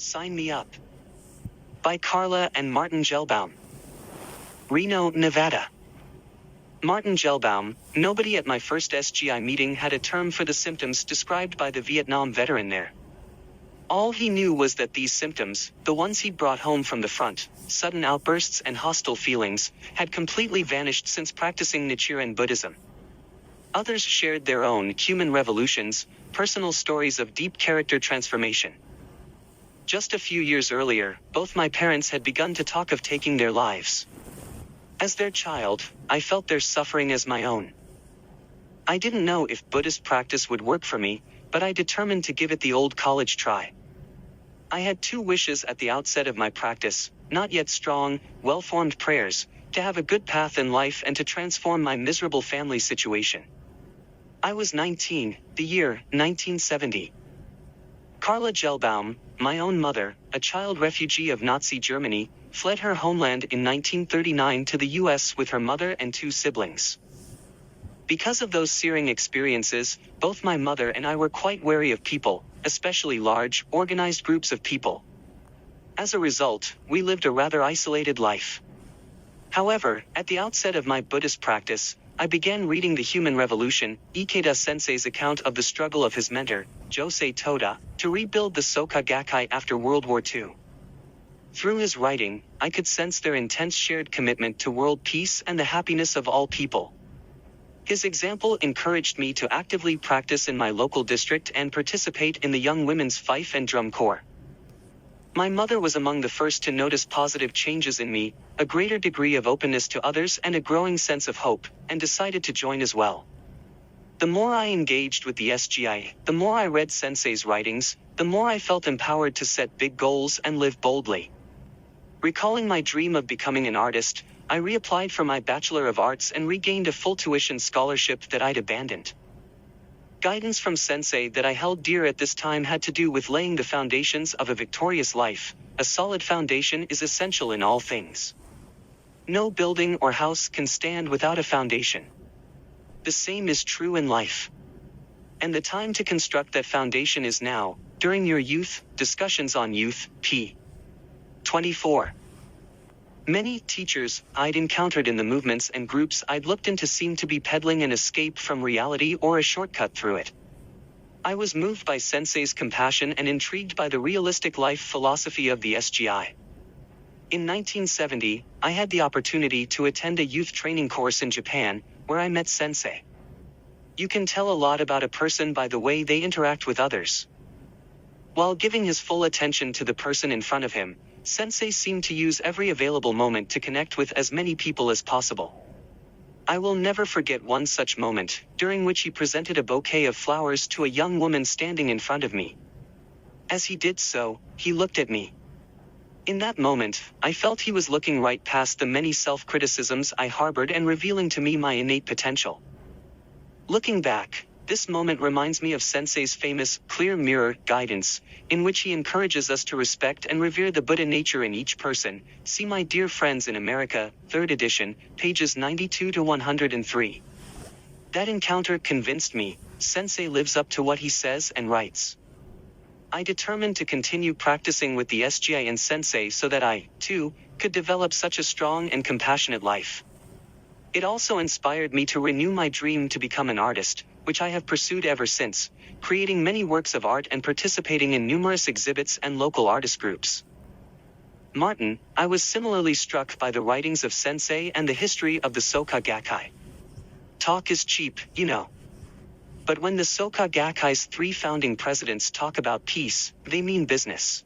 Sign Me Up. By Carla and Martin Gelbaum. Reno, Nevada. Martin Gelbaum. Nobody at my first SGI meeting had a term for the symptoms described by the Vietnam veteran there. All he knew was that these symptoms, the ones he'd brought home from the front, sudden outbursts and hostile feelings, had completely vanished since practicing Nichiren Buddhism. Others shared their own human revolutions, personal stories of deep character transformation. Just a few years earlier, both my parents had begun to talk of taking their lives. As their child, I felt their suffering as my own. I didn't know if Buddhist practice would work for me, but I determined to give it the old college try. I had two wishes at the outset of my practice, not yet strong, well-formed prayers, to have a good path in life and to transform my miserable family situation. I was 19, the year 1970. Carla Gelbaum, my own mother, a child refugee of Nazi Germany, fled her homeland in 1939 to the US with her mother and two siblings. Because of those searing experiences, both my mother and I were quite wary of people, especially large, organized groups of people. As a result, we lived a rather isolated life. However, at the outset of my Buddhist practice, I began reading The Human Revolution, Ikeda Sensei's account of the struggle of his mentor, Josei Toda, to rebuild the Soka Gakkai after World War II. Through his writing, I could sense their intense shared commitment to world peace and the happiness of all people. His example encouraged me to actively practice in my local district and participate in the Young Women's Fife and Drum Corps. My mother was among the first to notice positive changes in me, a greater degree of openness to others and a growing sense of hope, and decided to join as well. The more I engaged with the SGI, the more I read Sensei's writings, the more I felt empowered to set big goals and live boldly. Recalling my dream of becoming an artist, I reapplied for my Bachelor of Arts and regained a full tuition scholarship that I'd abandoned. Guidance from Sensei that I held dear at this time had to do with laying the foundations of a victorious life. A solid foundation is essential in all things. No building or house can stand without a foundation. The same is true in life. And the time to construct that foundation is now, during your youth. Discussions on Youth, p. 24. Many teachers I'd encountered in the movements and groups I'd looked into seemed to be peddling an escape from reality or a shortcut through it. I was moved by Sensei's compassion and intrigued by the realistic life philosophy of the SGI. In 1970, I had the opportunity to attend a youth training course in Japan, where I met Sensei. You can tell a lot about a person by the way they interact with others. While giving his full attention to the person in front of him, Sensei seemed to use every available moment to connect with as many people as possible. I will never forget one such moment, during which he presented a bouquet of flowers to a young woman standing in front of me. As he did so, he looked at me. In that moment, I felt he was looking right past the many self-criticisms I harbored and revealing to me my innate potential. Looking back, this moment reminds me of Sensei's famous clear mirror guidance, in which he encourages us to respect and revere the Buddha nature in each person. See My Dear Friends in America, 3rd edition, pages 92 to 103. That encounter convinced me, Sensei lives up to what he says and writes. I determined to continue practicing with the SGI and Sensei so that I, too, could develop such a strong and compassionate life. It also inspired me to renew my dream to become an artist, which I have pursued ever since, creating many works of art and participating in numerous exhibits and local artist groups. Martin, I was similarly struck by the writings of Sensei and the history of the Soka Gakkai. Talk is cheap, you know. But when the Soka Gakkai's 3 founding presidents talk about peace, they mean business.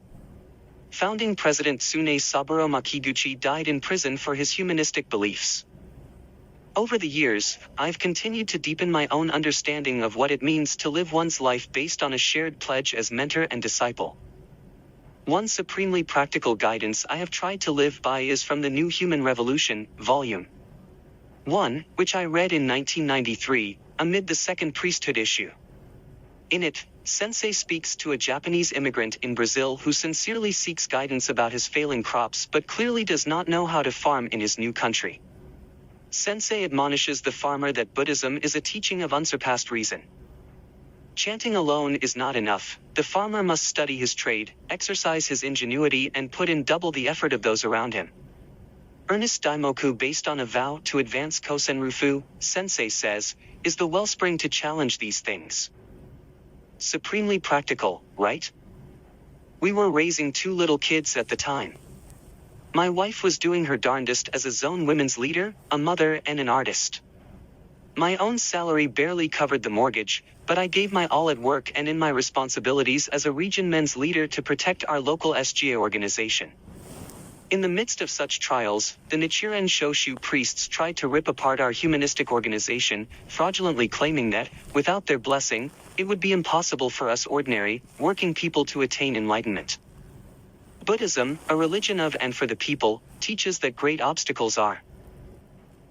Founding President Tsune Saburo Makiguchi died in prison for his humanistic beliefs. Over the years, I've continued to deepen my own understanding of what it means to live one's life based on a shared pledge as mentor and disciple. One supremely practical guidance I have tried to live by is from the New Human Revolution, Volume 1, which I read in 1993, amid the Second Priesthood issue. In it, Sensei speaks to a Japanese immigrant in Brazil who sincerely seeks guidance about his failing crops but clearly does not know how to farm in his new country. Sensei admonishes the farmer that Buddhism is a teaching of unsurpassed reason. Chanting alone is not enough. The farmer must study his trade, exercise his ingenuity, and put in double the effort of those around him. Earnest Daimoku, based on a vow to advance Kosenrufu, Sensei says, is the wellspring to challenge these things. Supremely practical, right? We were raising 2 little kids at the time. My wife was doing her darndest as a zone women's leader, a mother, and an artist. My own salary barely covered the mortgage, but I gave my all at work and in my responsibilities as a region men's leader to protect our local SGA organization. In the midst of such trials, the Nichiren Shoshu priests tried to rip apart our humanistic organization, fraudulently claiming that, without their blessing, it would be impossible for us ordinary, working people to attain enlightenment. Buddhism, a religion of and for the people, teaches that great obstacles are,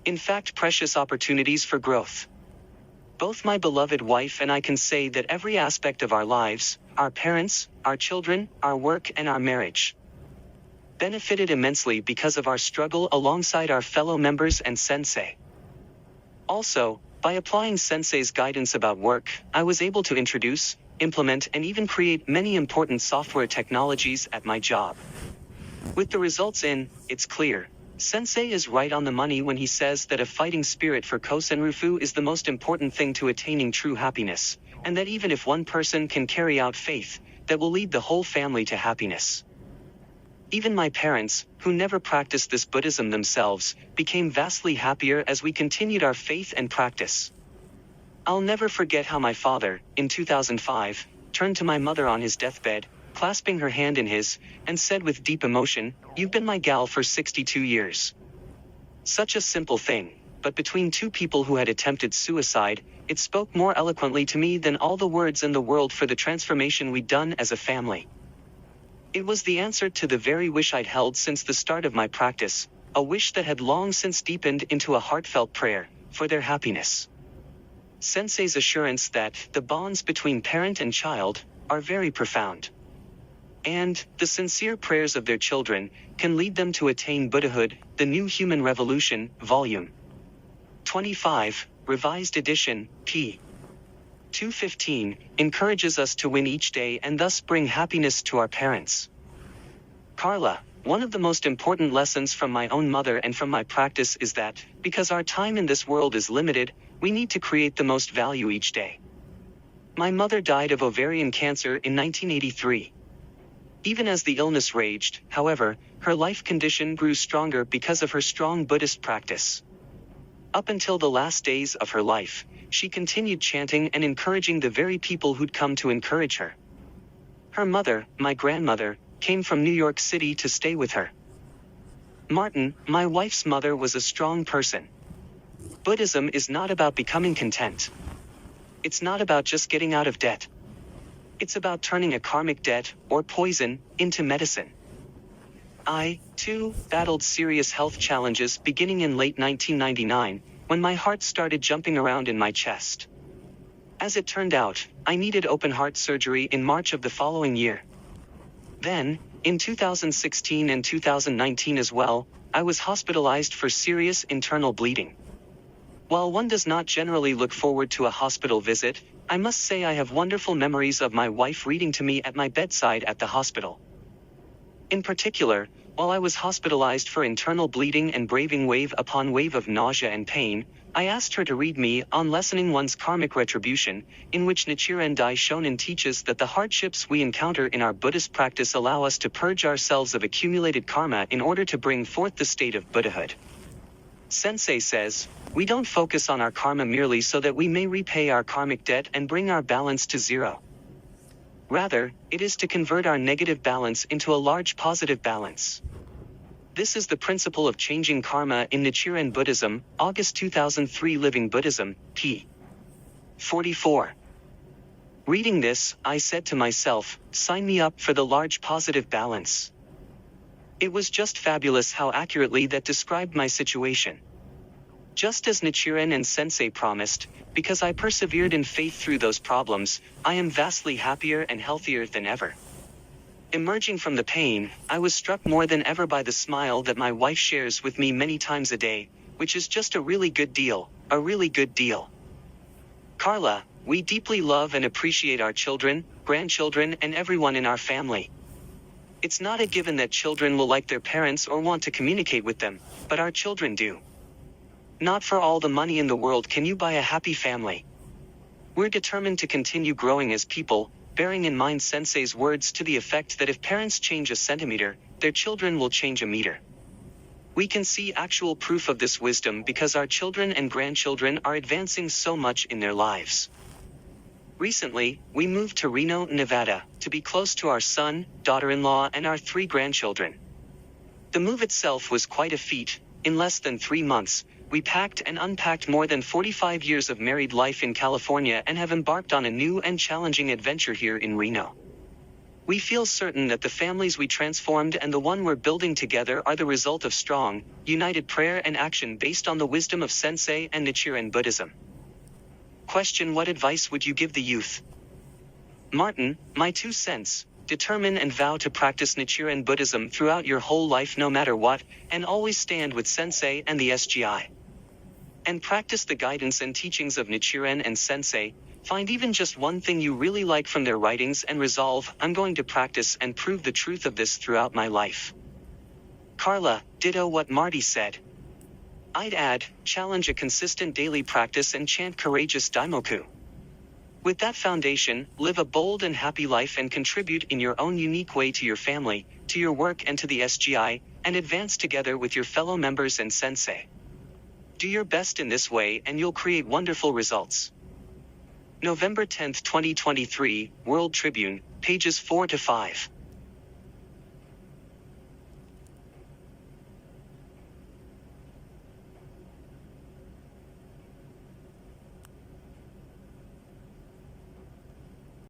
in fact, precious opportunities for growth. Both my beloved wife and I can say that every aspect of our lives, our parents, our children, our work, and our marriage, benefited immensely because of our struggle alongside our fellow members and Sensei. Also, by applying Sensei's guidance about work, I was able to introduce, implement, and even create many important software technologies at my job. With the results in, it's clear. Sensei is right on the money when he says that a fighting spirit for Kosenrufu is the most important thing to attaining true happiness, and that even if one person can carry out faith, that will lead the whole family to happiness. Even my parents, who never practiced this Buddhism themselves, became vastly happier as we continued our faith and practice. I'll never forget how my father, in 2005, turned to my mother on his deathbed, clasping her hand in his, and said with deep emotion, "You've been my gal for 62 years. Such a simple thing, but between 2 people who had attempted suicide, it spoke more eloquently to me than all the words in the world for the transformation we'd done as a family. It was the answer to the very wish I'd held since the start of my practice, a wish that had long since deepened into a heartfelt prayer, for their happiness." Sensei's assurance that the bonds between parent and child are very profound, and the sincere prayers of their children can lead them to attain Buddhahood, the New Human Revolution, Volume 25, Revised Edition, p. 215, encourages us to win each day and thus bring happiness to our parents. Carla, one of the most important lessons from my own mother and from my practice is that, because our time in this world is limited, we need to create the most value each day. My mother died of ovarian cancer in 1983. Even as the illness raged, however, her life condition grew stronger because of her strong Buddhist practice. Up until the last days of her life, she continued chanting and encouraging the very people who'd come to encourage her. Her mother, my grandmother, came from New York City to stay with her. Martin, my wife's mother, was a strong person. Buddhism is not about becoming content. It's not about just getting out of debt. It's about turning a karmic debt, or poison, into medicine. I, too, battled serious health challenges beginning in late 1999, when my heart started jumping around in my chest. As it turned out, I needed open heart surgery in March of the following year. Then, in 2016 and 2019 as well, I was hospitalized for serious internal bleeding. While one does not generally look forward to a hospital visit, I must say I have wonderful memories of my wife reading to me at my bedside at the hospital. In particular, while I was hospitalized for internal bleeding and braving wave upon wave of nausea and pain, I asked her to read me on Lessening One's Karmic Retribution, in which Nichiren Daishonin teaches that the hardships we encounter in our Buddhist practice allow us to purge ourselves of accumulated karma in order to bring forth the state of Buddhahood. Sensei says, we don't focus on our karma merely so that we may repay our karmic debt and bring our balance to zero. Rather, it is to convert our negative balance into a large positive balance. This is the principle of changing karma in Nichiren Buddhism, August 2003. Living Buddhism, p. 44. Reading this, I said to myself, sign me up for the large positive balance. It was just fabulous how accurately that described my situation. Just as Nichiren and Sensei promised, because I persevered in faith through those problems, I am vastly happier and healthier than ever. Emerging from the pain, I was struck more than ever by the smile that my wife shares with me many times a day, which is just a really good deal, a really good deal. Carla, we deeply love and appreciate our children, grandchildren, and everyone in our family. It's not a given that children will like their parents or want to communicate with them, but our children do. Not for all the money in the world can you buy a happy family. We're determined to continue growing as people, bearing in mind Sensei's words to the effect that if parents change a centimeter, their children will change a meter. We can see actual proof of this wisdom because our children and grandchildren are advancing so much in their lives. Recently, we moved to Reno, Nevada, to be close to our son, daughter-in-law, and our 3 grandchildren. The move itself was quite a feat. In less than 3 months, we packed and unpacked more than 45 years of married life in California and have embarked on a new and challenging adventure here in Reno. We feel certain that the families we transformed and the one we're building together are the result of strong, united prayer and action based on the wisdom of Sensei and Nichiren Buddhism. Question: what advice would you give the youth? Martin, my 2 cents. Determine and vow to practice Nichiren Buddhism throughout your whole life no matter what, and always stand with Sensei and the SGI. And practice the guidance and teachings of Nichiren and Sensei. Find even just one thing you really like from their writings and resolve, I'm going to practice and prove the truth of this throughout my life. Carla, ditto what Marty said. I'd add, challenge a consistent daily practice and chant courageous Daimoku. With that foundation, live a bold and happy life and contribute in your own unique way to your family, to your work and to the SGI, and advance together with your fellow members and Sensei. Do your best in this way and you'll create wonderful results. November 10, 2023, World Tribune, pages 4 to 5.